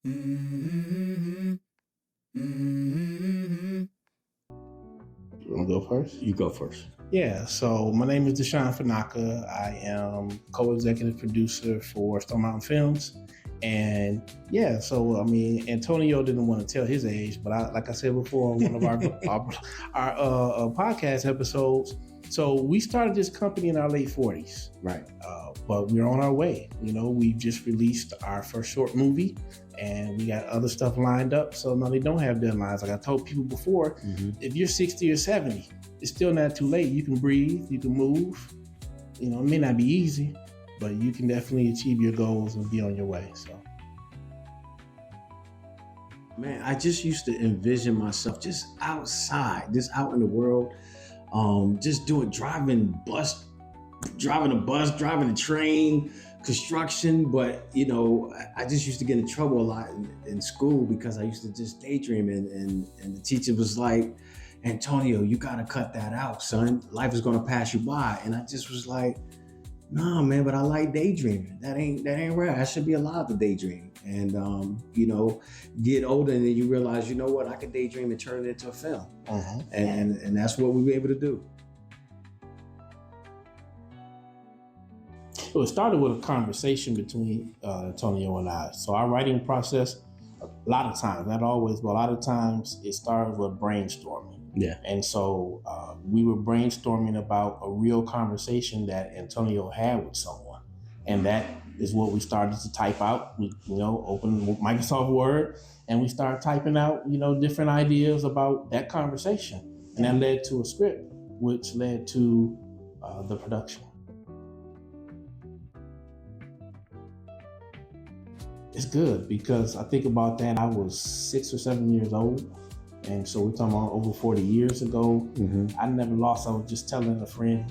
Mm-hmm. Mm-hmm. You want to go first? You go first. Yeah, so my name is Deshaun Fanaka. I am co-executive producer for Stone Mountain Films. And yeah, so I mean, Antonio didn't want to tell his age, but like I said before on one of our podcast episodes, so we started this company in our late 40s. Right. But we're on our way. You know, we just released our first short movie and we got other stuff lined up. So no, they don't have deadlines. Like I told people before, if you're 60 or 70, it's still not too late. You can breathe, you can move. You know, it may not be easy, but you can definitely achieve your goals and be on your way. So, man, I just used to envision myself just outside, just out in the world, just driving a bus, driving a train, construction. But you know, I just used to get in trouble a lot in school because I used to just daydream, and the teacher was like, Antonio, you gotta cut that out, son. Life is gonna pass you by. And I just was like, nah, man, but I like daydreaming. That ain't right. I should be allowed to daydream. And you know, get older and then you realize, you know what, I could daydream and turn it into a film. And that's what we were able to do. it started with a conversation between Antonio and I. So our writing process, a lot of times, not always, but a lot of times it started with brainstorming. Yeah. And so we were brainstorming about a real conversation that Antonio had with someone. And that is what we started to type out. We, you know, open Microsoft Word and we started typing out, you know, different ideas about that conversation. And that led to a script, which led to the production. It's good because I think about that. I was 6 or 7 years old. And so we're talking about over 40 years ago. I never lost. I was just telling a friend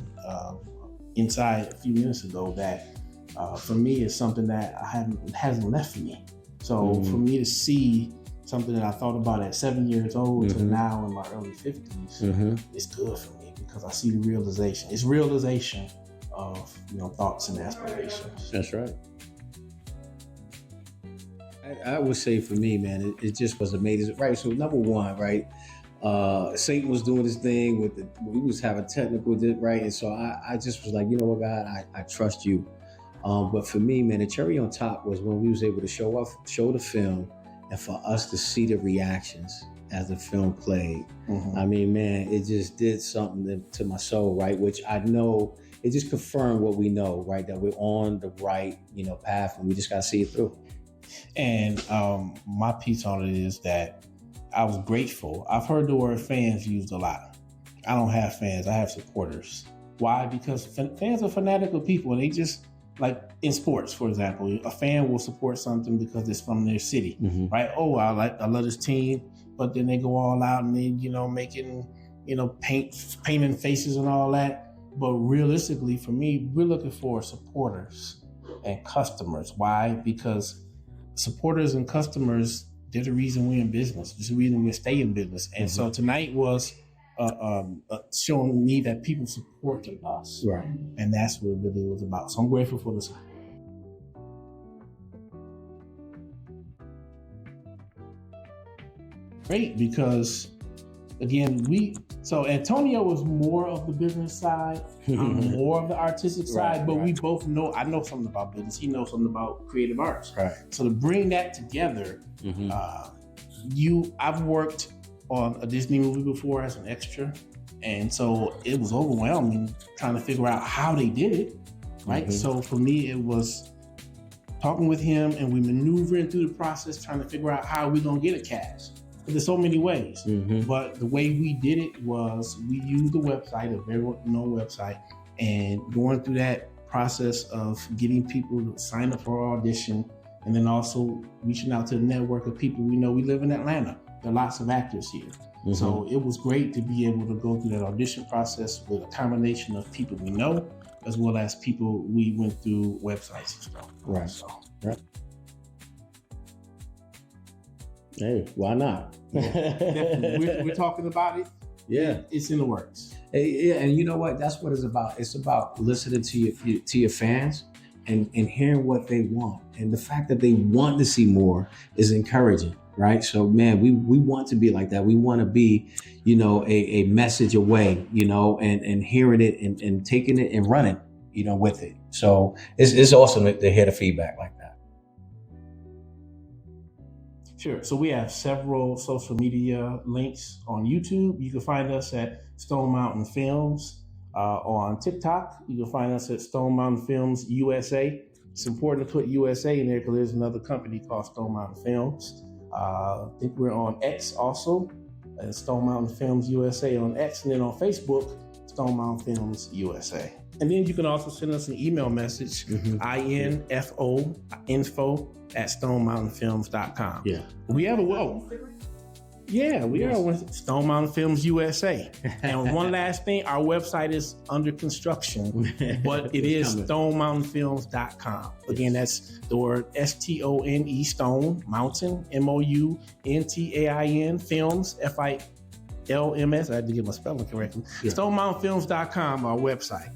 inside a few minutes ago that for me it's something that hasn't left me. So for me to see something that I thought about at 7 years old to now in my early 50s, it's good for me because I see the realization. It's realization of, you know, thoughts and aspirations. That's right. I would say for me, man, it just was amazing. Right. So number one, right, Satan was doing his thing we was having technical, right? And so I just was like, you know what, God, I trust you. But for me, man, the cherry on top was when we was able to show the film and for us to see the reactions as the film played. I mean, man, it just did something to my soul, right? Which I know it just confirmed what we know, right? That we're on the right, you know, path and we just got to see it through. And my piece on it is that I was grateful. I've heard the word fans used a lot. I don't have fans. I have supporters. Why? Because fans are fanatical people. And they just, like in sports, for example, a fan will support something because it's from their city, right? Oh, I love this team. But then they go all out and they, you know, making, you know, painting faces and all that. But realistically, for me, we're looking for supporters and customers. Why? Because supporters and customers, they're the reason we're in business. It's the reason we stay in business. And so tonight was showing me that people supported us. Right. And that's what it really was about. So I'm grateful for this. Great, because again, so Antonio was more of the business side, I'm more of the artistic side, but we both know, I know something about business, he knows something about creative arts. Right. So to bring that together, I've worked on a Disney movie before as an extra, and so it was overwhelming trying to figure out how they did it, right? So for me, it was talking with him and we maneuvering through the process, trying to figure out how we're gonna get a cast. There's so many ways, but the way we did it was we used the website, a very known website, and going through that process of getting people to sign up for our audition, and then also reaching out to the network of people we know. We live in Atlanta. There are lots of actors here. So it was great to be able to go through that audition process with a combination of people we know, as well as people we went through websites and stuff. Right. So, right. Hey, why not? We're talking about it. Yeah, it's in the works. Hey, yeah, and you know what? That's what it's about. It's about listening to your fans, and hearing what they want. And the fact that they want to see more is encouraging, right? So man, we want to be like that. We want to be, a message away, and hearing it and taking it and running, with it. So it's awesome to hear the feedback like that. Sure. So we have several social media links on YouTube. You can find us at Stone Mountain Films. On TikTok, you can find us at Stone Mountain Films USA. It's important to put USA in there because there's another company called Stone Mountain Films. I think we're on X also, and Stone Mountain Films USA on X, and then on Facebook, Stone Mountain Films USA. And then you can also send us an email message, info@stonemountainfilms.com. Yeah. We have a we are with Stone Mountain Films USA. And one last thing, our website is under construction, but it is stonemountainfilms.com. Again, that's the word STONE, Stone, Mountain, MOUNTAIN, Films, FILMS. I had to get my spelling correctly. Yeah. StoneMountainFilms.com, our website.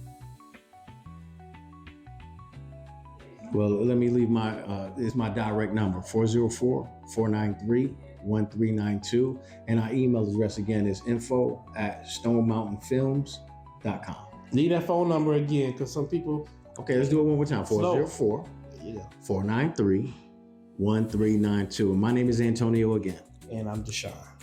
Well, let me leave it's my direct number, 404-493-1392. And our email address again is info@stonemountainfilms.com. Need that phone number again, because some people... Okay, let's do it one more time. 404-493-1392. And my name is Antonio again. And I'm Deshaun.